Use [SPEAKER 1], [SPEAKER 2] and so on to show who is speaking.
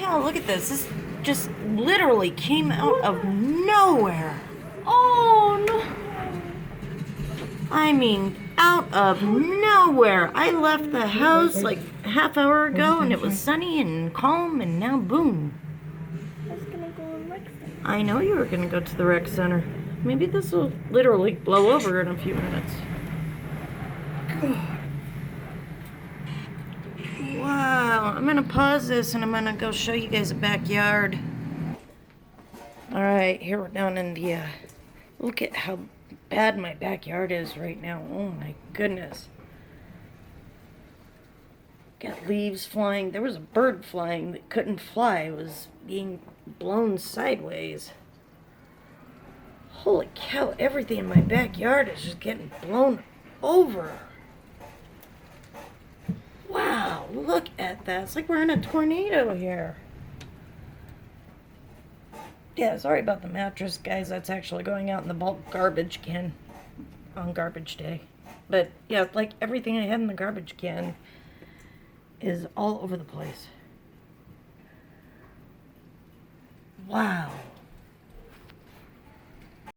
[SPEAKER 1] y'all look at this. This just literally came out of nowhere.
[SPEAKER 2] Oh no!
[SPEAKER 1] I mean, out of nowhere. I left the house like a half hour ago and it was sunny and calm, and now boom.
[SPEAKER 2] I was gonna go to rec center.
[SPEAKER 1] I know you were going to go to the rec center. Maybe this will literally blow over in a few minutes. Wow, I'm going to pause this and I'm going to go show you guys the backyard. Alright, here we're down in the, look at how bad my backyard is right now. Oh my goodness. Got leaves flying. There was a bird flying that couldn't fly. It was being blown sideways. Holy cow, everything in my backyard is just getting blown over. Wow, look at that. It's like we're in a tornado here. Yeah, sorry about the mattress, guys. That's actually going out in the bulk garbage can on garbage day. But yeah, like everything I had in the garbage can is all over the place. Wow.